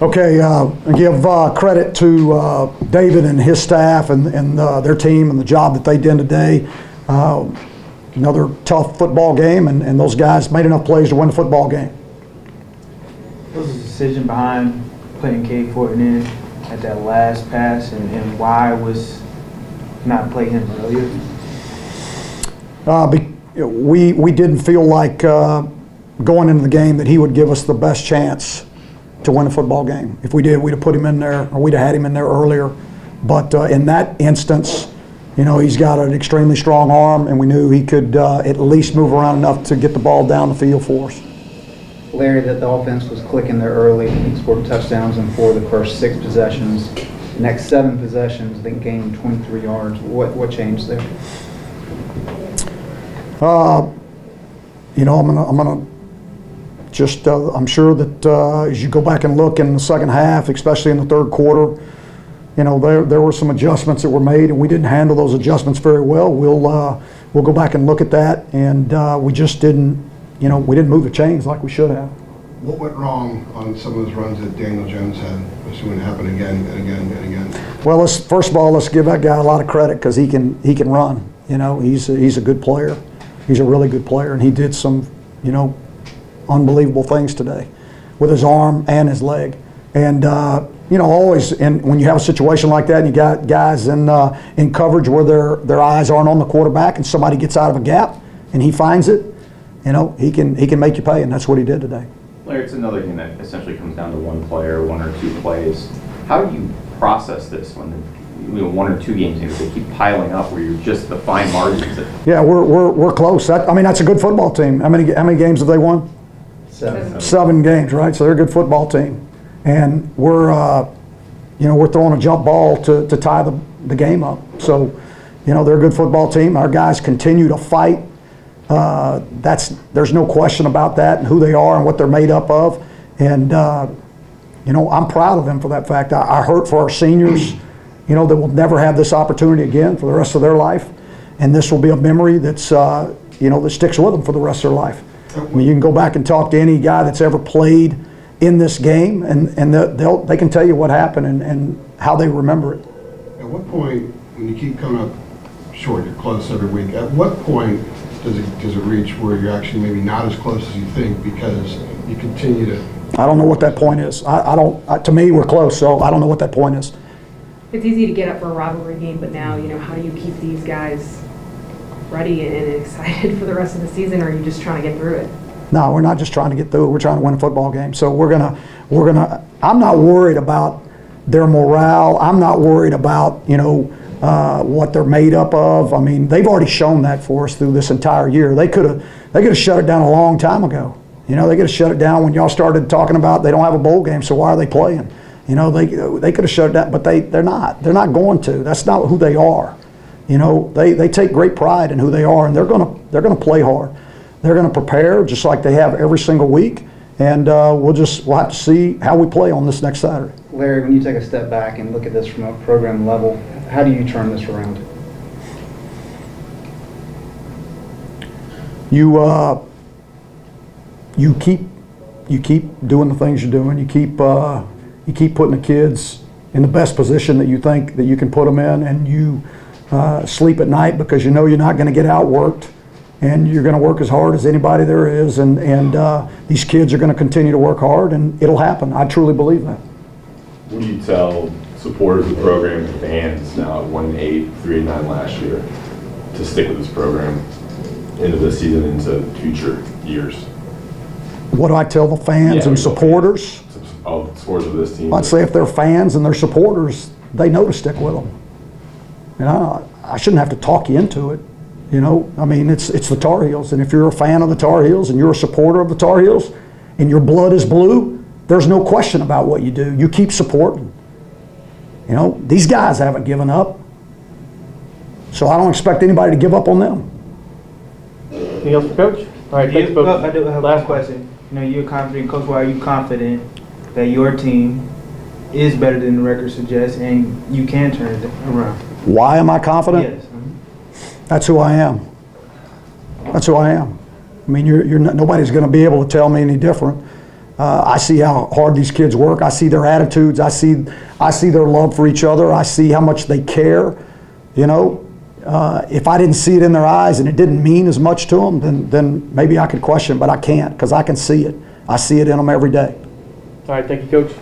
Okay, give credit to David and his staff and their team and the job that they did today. Another tough football game, and those guys made enough plays to win the football game. What was the decision behind putting Cade Fortin in at that last pass, and why was not play him earlier? We didn't feel like going into the game that he would give us the best chance to win a football game. If we did, we'd have put him in there, or we'd have had him in there earlier. But in that instance, you know, he's got an extremely strong arm, and we knew he could at least move around enough to get the ball down the field for us. Larry, that the offense was clicking there early. He scored touchdowns in 4 of the first 6 possessions. The next 7 possessions, I think, gained 23 yards. What changed there? You know, I'm sure that as you go back and look in the second half, especially in the third quarter, you know, there were some adjustments that were made, and we didn't handle those adjustments very well. We'll go back and look at that, and we just didn't, you know, we didn't move the chains like we should have. What went wrong on some of those runs that Daniel Jones had, assuming it happened again and again and again? Well, first of all, let's give that guy a lot of credit because he can run. You know, he's a good player. He's a really good player, and he did some, you know, unbelievable things today with his arm and his leg. And you know, always, when you have a situation like that, and you got guys in coverage where their eyes aren't on the quarterback, and somebody gets out of a gap and he finds it, you know, he can make you pay, and that's what he did today. Larry, it's another game that essentially comes down to one player, 1 or 2 plays. How do you process this when 1 or 2 games they keep piling up where you're just the fine margins? Yeah, we're close. I mean, that's a good football team. How many games have they won? 7. 7 games, right? So they're a good football team, and we're you know, we're throwing a jump ball to tie the game up. So, you know, they're a good football team. Our guys continue to fight. There's no question about that, and who they are and what they're made up of. And you know, I'm proud of them for that fact. I hurt for our seniors, you know, that will never have this opportunity again for the rest of their life. And this will be a memory that's, you know, that sticks with them for the rest of their life. I mean, you can go back and talk to any guy that's ever played in this game, and they can tell you what happened and how they remember it. At what point, when you keep coming up short, you're close every week, at what point does it reach where you're actually maybe not as close as you think because you continue to... I don't know what that point is. To me, we're close, so I don't know what that point is. It's easy to get up for a rivalry game, but now, you know, how do you keep these guys ready and excited for the rest of the season, or are you just trying to get through it? No, we're not just trying to get through it. We're trying to win a football game. So we're gonna. I'm not worried about their morale. I'm not worried about, you know, what they're made up of. I mean, they've already shown that for us through this entire year. They could have shut it down a long time ago. You know, they could have shut it down when y'all started talking about they don't have a bowl game, so why are they playing? You know, they could have shut it down, but they're not. They're not going to. That's not who they are. You know, they take great pride in who they are, and they're gonna play hard. They're gonna prepare just like they have every single week, and we'll have to see how we play on this next Saturday. Larry, when you take a step back and look at this from a program level, how do you turn this around? You keep doing the things you're doing. You keep putting the kids in the best position that you think that you can put them in, and you sleep at night because you know you're not going to get outworked, and you're going to work as hard as anybody there is, and these kids are going to continue to work hard, and it'll happen. I truly believe that. What do you tell supporters of the program and fans now at 1-8, 3-9 last year to stick with this program into this season, into future years? What do I tell the fans and supporters? Of supporters of this team. I'd say if they're fans and they're supporters, they know to stick with them. You know, I shouldn't have to talk you into it. You know, I mean, it's the Tar Heels, and if you're a fan of the Tar Heels and you're a supporter of the Tar Heels, and your blood is blue, there's no question about what you do. You keep supporting. You know, these guys haven't given up, so I don't expect anybody to give up on them. Anything else for Coach? All right, thanks, Coach. I do have last question. You know, you're confident, Coach. Why are you confident that your team is better than the record suggests, and you can turn it around? Why am I confident? Yes. That's who I am. That's who I am. I mean, nobody's going to be able to tell me any different. I see how hard these kids work. I see their attitudes. I see their love for each other. I see how much they care. You know, if I didn't see it in their eyes and it didn't mean as much to them, then maybe I could question, but I can't because I can see it. I see it in them every day. All right, thank you, Coach.